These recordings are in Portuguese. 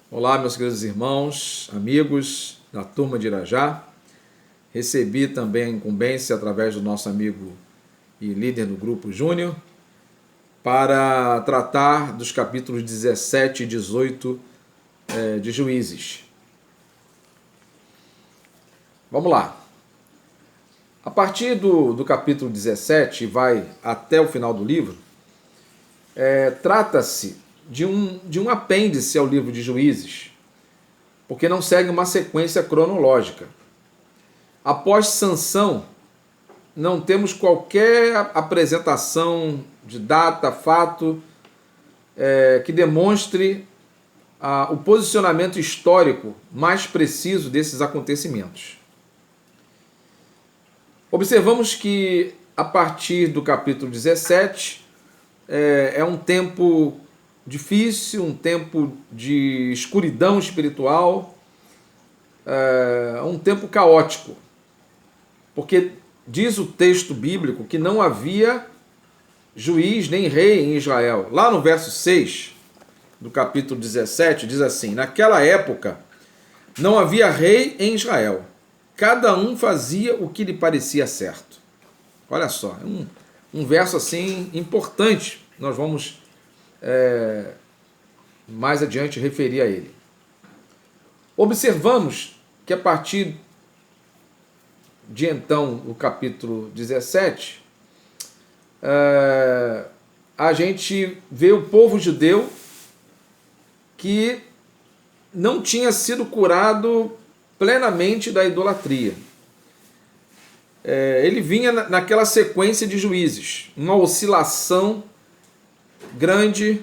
Olá, meus queridos irmãos, amigos da turma de Irajá. Recebi também a incumbência através do nosso amigo e líder do grupo Júnior para tratar dos capítulos 17 e 18 de Juízes. Vamos lá. A partir do capítulo 17 e vai até o final do livro, trata-se de um apêndice ao livro de Juízes, porque não segue uma sequência cronológica. Após Sansão, não temos qualquer apresentação de data, fato, que demonstre o posicionamento histórico mais preciso desses acontecimentos. Observamos que, a partir do capítulo 17, é um tempo difícil, um tempo de escuridão espiritual, um tempo caótico, porque diz o texto bíblico que não havia juiz nem rei em Israel. Lá no verso 6 do capítulo 17 diz assim: naquela época não havia rei em Israel, cada um fazia o que lhe parecia certo. Olha só, é um verso assim importante, nós vamos mais adiante referir a ele. Observamos que a partir de então o capítulo 17, a gente vê o povo judeu que não tinha sido curado plenamente da idolatria. Ele vinha naquela sequência de juízes, uma oscilação grande,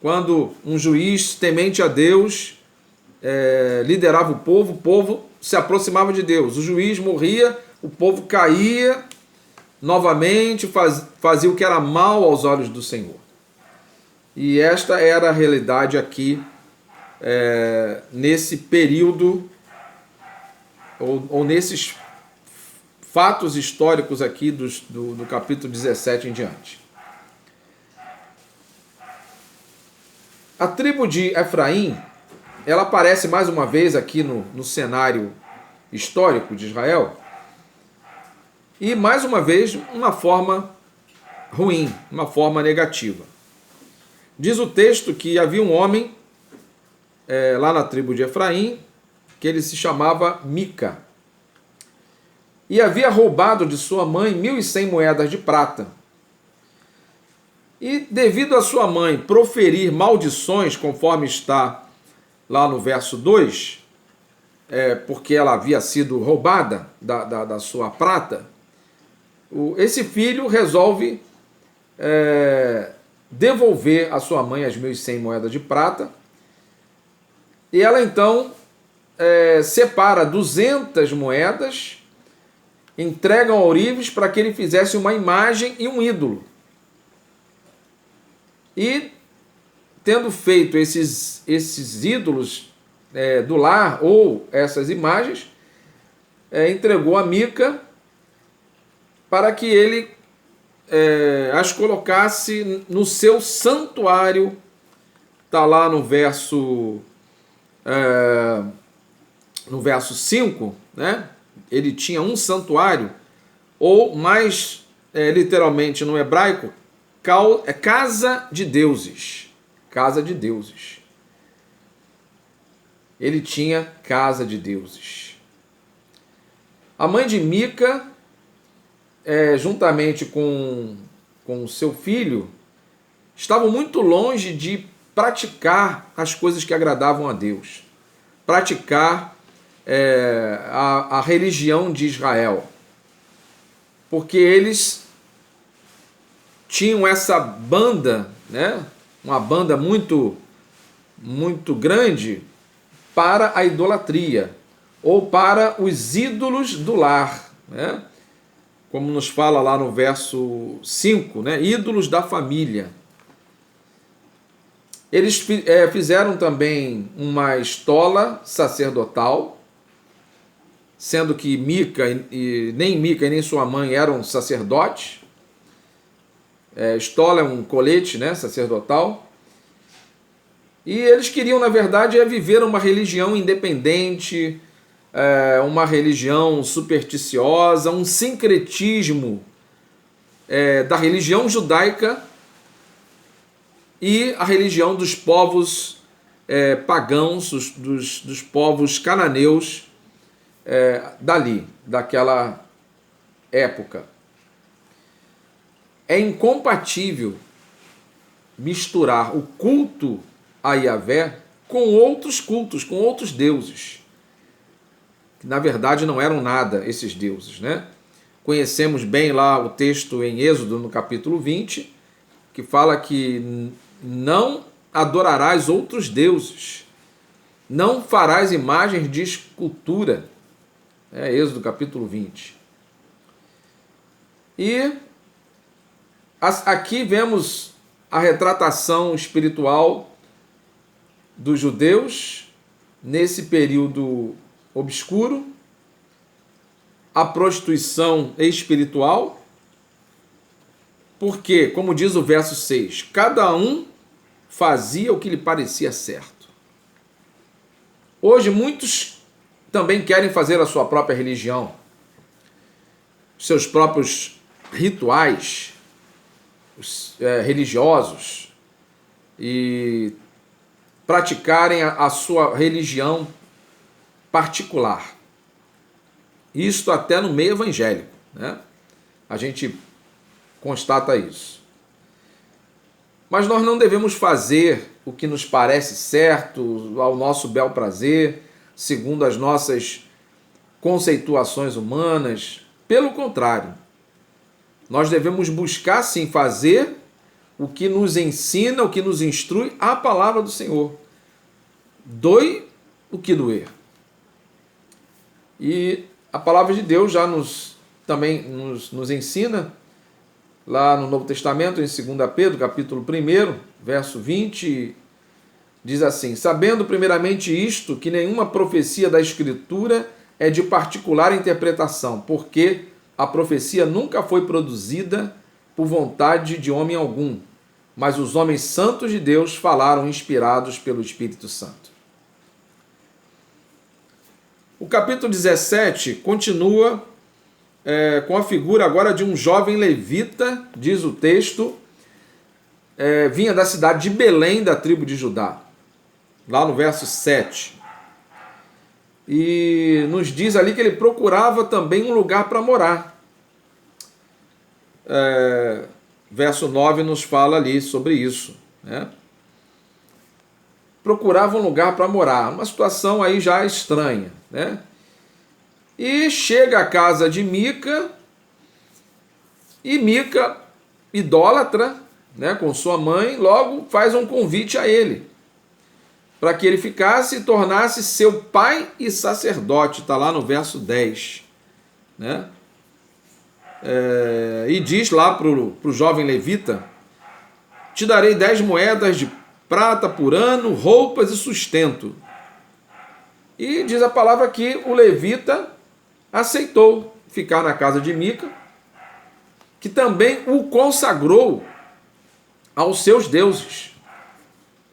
quando um juiz temente a Deus liderava o povo se aproximava de Deus. O juiz morria, o povo caía novamente, fazia o que era mal aos olhos do Senhor. E esta era a realidade aqui, nesse período, ou nesses fatos históricos aqui do capítulo 17 em diante. A tribo de Efraim, ela aparece mais uma vez aqui no cenário histórico de Israel, e mais uma vez uma forma ruim, uma forma negativa. Diz o texto que havia um homem lá na tribo de Efraim, que ele se chamava Mica, e havia roubado de sua mãe 1.100 moedas de prata. E devido a sua mãe proferir maldições, conforme está lá no verso 2, porque ela havia sido roubada da sua prata, esse filho resolve devolver à sua mãe as 1.100 moedas de prata, e ela então separa 200 moedas, entrega ao ourives para que ele fizesse uma imagem e um ídolo. E, tendo feito esses ídolos do lar, ou essas imagens, entregou a Mica para que ele as colocasse no seu santuário. Está lá no verso 5, né? Ele tinha um santuário, ou mais literalmente no hebraico, casa de deuses. Casa de deuses. Ele tinha casa de deuses. A mãe de Mica, juntamente com o seu filho, estavam muito longe de praticar as coisas que agradavam a Deus, praticar a religião de Israel, porque eles tinham essa banda, né, uma banda muito, muito grande para a idolatria, ou para os ídolos do lar, né? Como nos fala lá no verso 5, né? Ídolos da família. Eles fizeram também uma estola sacerdotal, sendo que nem Mica e nem sua mãe eram sacerdotes. Estola é um colete, né, sacerdotal. E eles queriam, na verdade, viver uma religião independente, uma religião supersticiosa, um sincretismo da religião judaica e a religião dos povos pagãos, dos povos cananeus daquela época. É incompatível misturar o culto a Yahvé com outros cultos, com outros deuses, que na verdade não eram nada esses deuses, né? Conhecemos bem lá o texto em Êxodo, no capítulo 20, que fala que não adorarás outros deuses, não farás imagens de escultura. Êxodo capítulo 20. E aqui vemos a retratação espiritual dos judeus nesse período obscuro, a prostituição espiritual, porque, como diz o verso 6, cada um fazia o que lhe parecia certo. Hoje muitos também querem fazer a sua própria religião, seus próprios rituais religiosos e praticarem a sua religião particular. Isto até no meio evangélico, né? A gente constata isso. Mas nós não devemos fazer o que nos parece certo, ao nosso bel prazer, segundo as nossas conceituações humanas. Pelo contrário, nós devemos buscar sim fazer o que nos ensina, o que nos instrui a palavra do Senhor. Doe o que doer. E a palavra de Deus já também nos ensina, lá no Novo Testamento, em 2 Pedro, capítulo 1, verso 20, diz assim: sabendo primeiramente isto, que nenhuma profecia da Escritura é de particular interpretação, porque a profecia nunca foi produzida por vontade de homem algum, mas os homens santos de Deus falaram inspirados pelo Espírito Santo. O capítulo 17 continua com a figura agora de um jovem levita, diz o texto, vinha da cidade de Belém, da tribo de Judá, lá no verso 7. E nos diz ali que ele procurava também um lugar para morar. Verso 9 nos fala ali sobre isso, né? Procurava um lugar para morar, uma situação aí já estranha, né? E chega à casa de Mica, e Mica, idólatra, né, com sua mãe, logo faz um convite a ele, para que ele ficasse e tornasse seu pai e sacerdote, está lá no verso 10, né? E diz lá para o jovem levita: te darei 10 moedas de prata por ano, roupas e sustento. E diz a palavra que o levita aceitou ficar na casa de Mica, que também o consagrou aos seus deuses.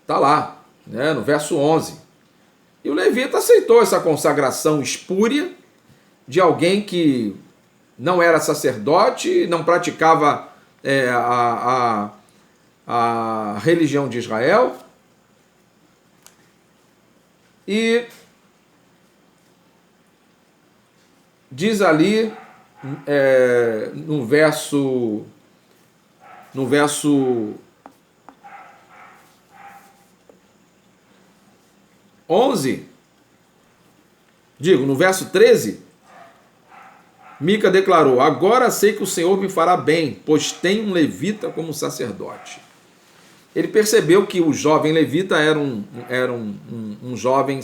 Está lá, né, no verso 11. E o levita aceitou essa consagração espúria de alguém que não era sacerdote, não praticava a religião de Israel. E diz ali no verso 11, no verso 13, Mica declarou: agora sei que o Senhor me fará bem, pois tem um levita como sacerdote. Ele percebeu que o jovem levita era um jovem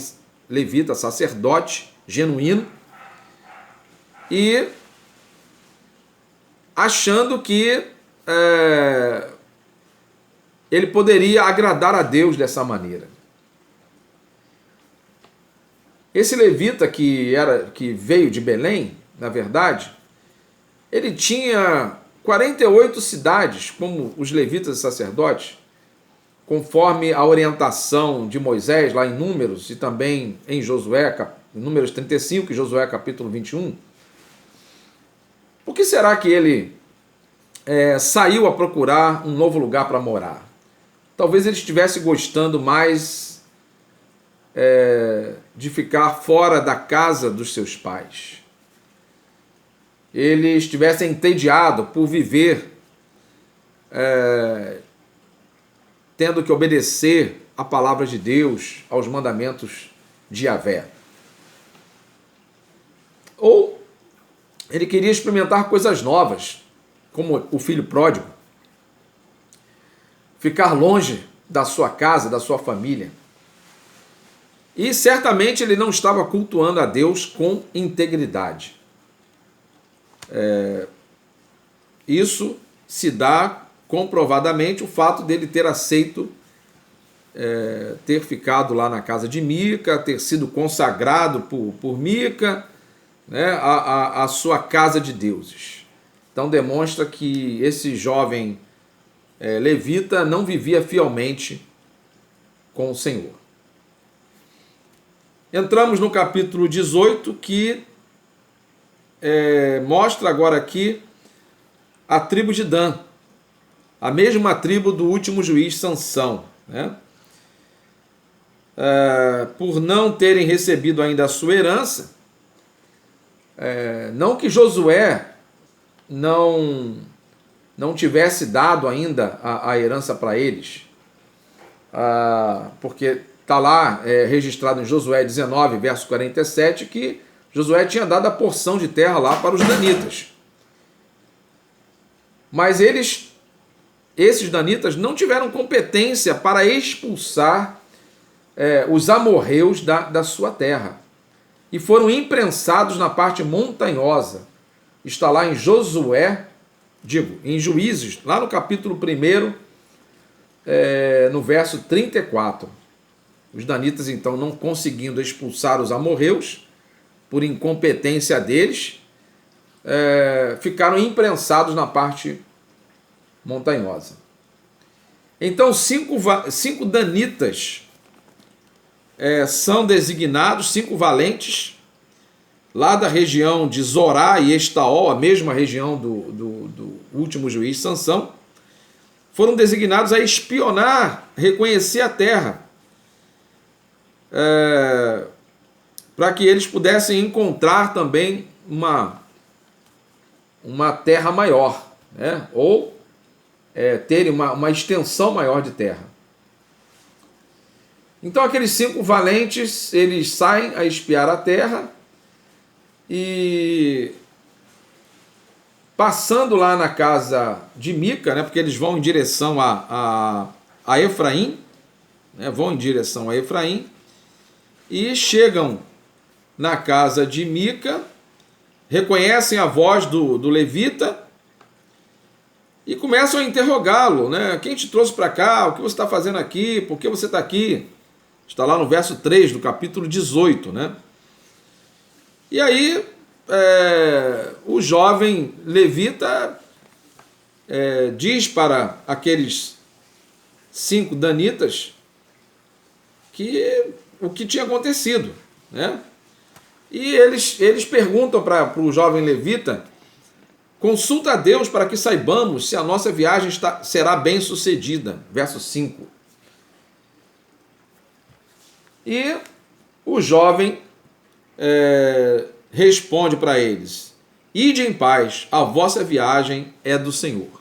levita, sacerdote, genuíno, e achando que ele poderia agradar a Deus dessa maneira. Esse levita que veio de Belém, na verdade, ele tinha 48 cidades, como os levitas e sacerdotes, conforme a orientação de Moisés, lá em Números, e também em Josué, Números 35 e Josué capítulo 21, por que será que ele saiu a procurar um novo lugar para morar? Talvez ele estivesse gostando mais de ficar fora da casa dos seus pais. Ele estivesse entediado por viver tendo que obedecer à palavra de Deus, aos mandamentos de Yahvé. Ou ele queria experimentar coisas novas, como o filho pródigo, ficar longe da sua casa, da sua família. E certamente ele não estava cultuando a Deus com integridade. Isso se dá comprovadamente o fato dele ter aceito ter ficado lá na casa de Mica, ter sido consagrado por Mica, né, a sua casa de deuses. Então demonstra que esse jovem levita não vivia fielmente com o Senhor. Entramos no capítulo 18, que mostra agora aqui a tribo de Dan, a mesma tribo do último juiz Sansão, né? Por não terem recebido ainda a sua herança, não que Josué não tivesse dado ainda a herança para eles, porque está lá registrado em Josué 19, verso 47, que Josué tinha dado a porção de terra lá para os danitas. Mas esses danitas não tiveram competência para expulsar os amorreus da sua terra. E foram imprensados na parte montanhosa. Está lá em Josué, em Juízes, lá no capítulo 1, no verso 34. Os danitas, então, não conseguindo expulsar os amorreus, por incompetência deles, ficaram imprensados na parte montanhosa. Então, cinco danitas são designados, 5 valentes, lá da região de Zorá e Estaol, a mesma região do último juiz Sansão, foram designados a espionar, reconhecer a terra, para que eles pudessem encontrar também uma terra maior, né? Ou terem uma extensão maior de terra. Então aqueles 5 valentes, eles saem a espiar a terra e, passando lá na casa de Mica, né, porque eles vão em direção a Efraim, né, vão em direção a Efraim, e chegam na casa de Mica, reconhecem a voz do levita e começam a interrogá-lo, né? Quem te trouxe para cá? O que você está fazendo aqui? Por que você está aqui? Está lá no verso 3 do capítulo 18, né? E aí o jovem levita diz para aqueles 5 danitas o que tinha acontecido, né? E eles perguntam para o jovem levita: consulta a Deus para que saibamos se a nossa viagem será bem sucedida. Verso 5. E o jovem responde para eles: ide em paz, a vossa viagem é do Senhor.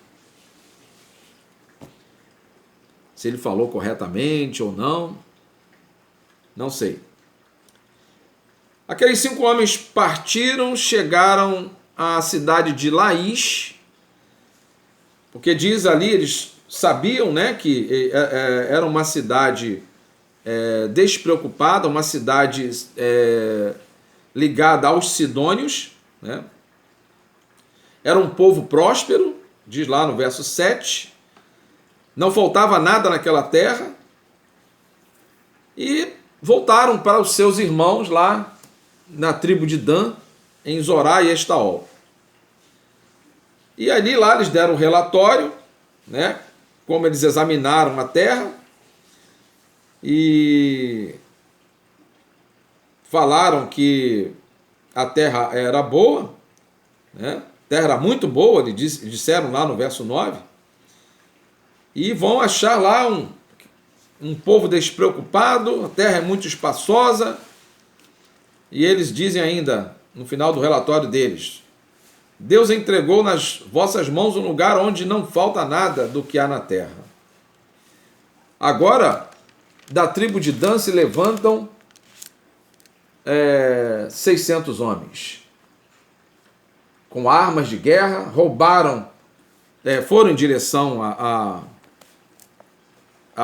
Se ele falou corretamente ou não, não sei. Aqueles 5 homens partiram, chegaram à cidade de Laís, porque diz ali, eles sabiam, né, que era uma cidade despreocupada, uma cidade ligada aos sidônios, né? Era um povo próspero, diz lá no verso 7, não faltava nada naquela terra, e voltaram para os seus irmãos lá na tribo de Dan, em Zorá e Estaol. E ali lá eles deram um relatório, né, como eles examinaram a terra, e falaram que a terra era boa, né? A terra era muito boa, disseram lá no verso 9, e vão achar lá um povo despreocupado, a terra é muito espaçosa, e eles dizem ainda, no final do relatório deles, Deus entregou nas vossas mãos um lugar onde não falta nada do que há na terra. Agora, da tribo de Dan se levantam 600 homens, com armas de guerra, roubaram, foram em direção à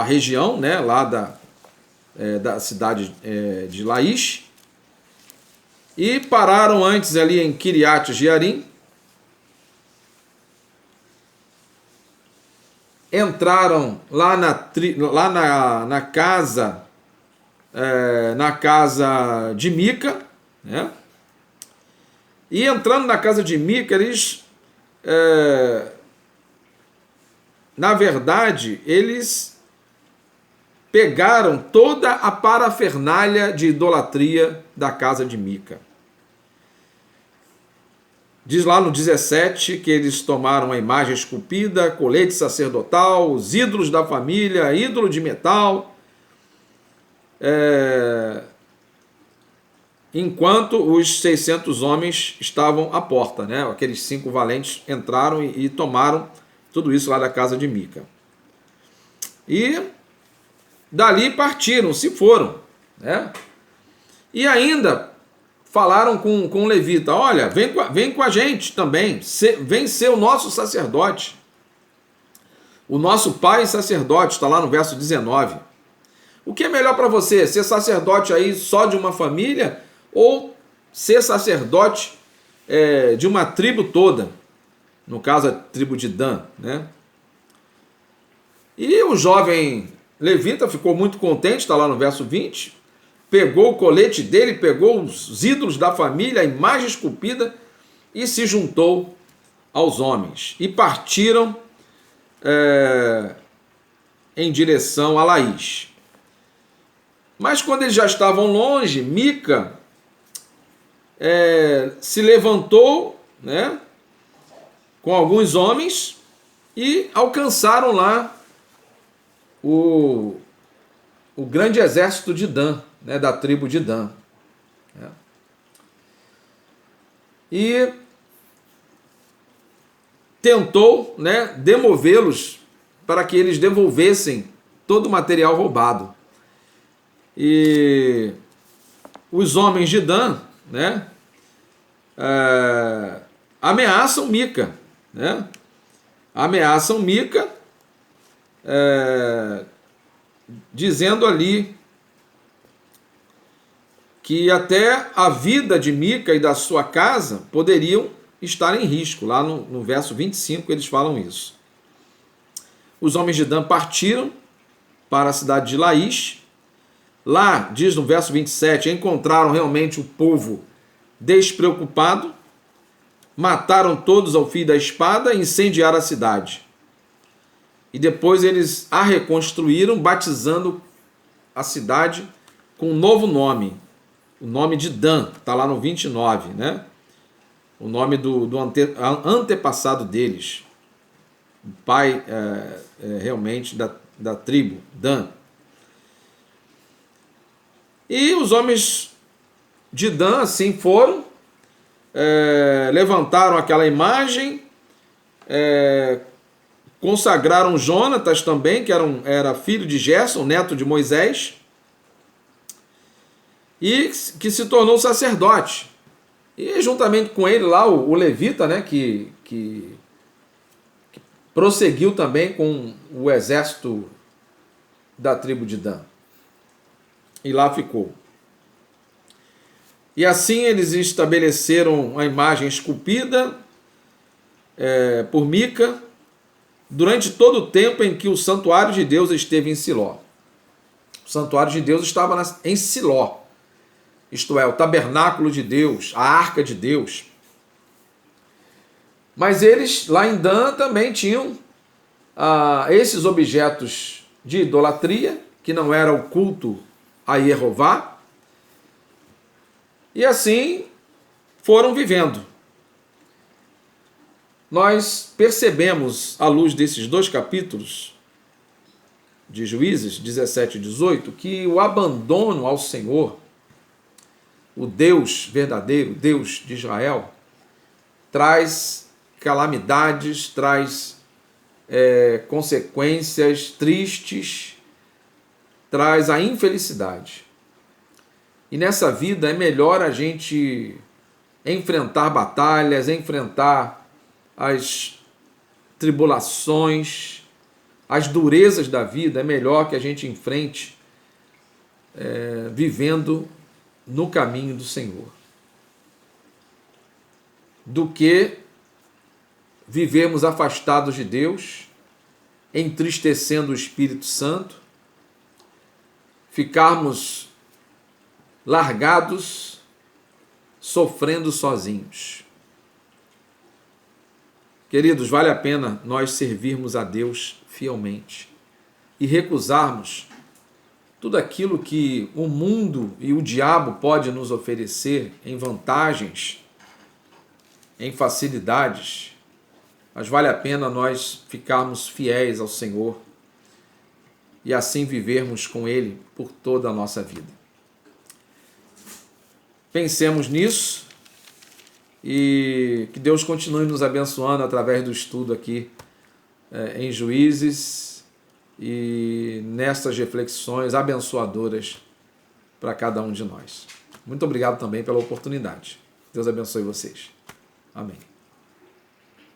região, né, lá da cidade de Laís, e pararam antes ali em Kiriat Jearim, entraram lá na casa de Mica, né? E entrando na casa de Mica, eles, na verdade, eles pegaram toda a parafernália de idolatria da casa de Mica. Diz lá no 17 que eles tomaram a imagem esculpida, colete sacerdotal, os ídolos da família, ídolo de metal, enquanto os 600 homens estavam à porta, né? Aqueles 5 valentes entraram e tomaram tudo isso lá da casa de Mica. E dali partiram, se foram, né? E ainda falaram com o levita, olha, vem com a gente também, vem ser o nosso sacerdote. O nosso pai sacerdote, está lá no verso 19. O que é melhor para você, ser sacerdote aí só de uma família ou ser sacerdote de uma tribo toda? No caso, a tribo de Dan, né? E o jovem levita ficou muito contente, está lá no verso 20, pegou o colete dele, pegou os ídolos da família, a imagem esculpida, e se juntou aos homens. E partiram em direção a Laís. Mas quando eles já estavam longe, Mica se levantou, né, com alguns homens e alcançaram lá o grande exército de Dan, né, da tribo de Dan. E tentou, né, demovê-los para que eles devolvessem todo o material roubado. E os homens de Dan, né, ameaçam Mica, né? Ameaçam Mica, dizendo ali que até a vida de Mica e da sua casa poderiam estar em risco. Lá no verso 25 eles falam isso. Os homens de Dan partiram para a cidade de Laís. Lá, diz no verso 27, encontraram realmente o povo despreocupado, mataram todos ao fio da espada e incendiaram a cidade. E depois eles a reconstruíram, batizando a cidade com um novo nome, o nome de Dan, está lá no 29, né? O nome do antepassado deles, o pai realmente da tribo, Dan. E os homens de Dan assim foram, levantaram aquela imagem, consagraram Jonatas também, que era filho de Gerson, neto de Moisés, e que se tornou sacerdote. E juntamente com ele lá o levita, né, que prosseguiu também com o exército da tribo de Dan. E lá ficou. E assim eles estabeleceram a imagem esculpida por Mica durante todo o tempo em que o santuário de Deus esteve em Siló. O santuário de Deus estava em Siló, isto é, o tabernáculo de Deus, a arca de Deus. Mas eles, lá em Dan, também tinham esses objetos de idolatria, que não era o culto a Jeová. E assim foram vivendo. Nós percebemos, à luz desses 2 capítulos de Juízes, 17 e 18, que o abandono ao Senhor, o Deus verdadeiro, Deus de Israel, traz calamidades, traz consequências tristes, traz a infelicidade. E nessa vida é melhor a gente enfrentar batalhas, enfrentar as tribulações, as durezas da vida, é melhor que a gente enfrente vivendo no caminho do Senhor, do que vivermos afastados de Deus, entristecendo o Espírito Santo, ficarmos largados, sofrendo sozinhos. Queridos, vale a pena nós servirmos a Deus fielmente e recusarmos tudo aquilo que o mundo e o diabo pode nos oferecer em vantagens, em facilidades, mas vale a pena nós ficarmos fiéis ao Senhor e assim vivermos com Ele por toda a nossa vida. Pensemos nisso e que Deus continue nos abençoando através do estudo aqui em Juízes e nessas reflexões abençoadoras para cada um de nós. Muito obrigado também pela oportunidade. Deus abençoe vocês. Amém.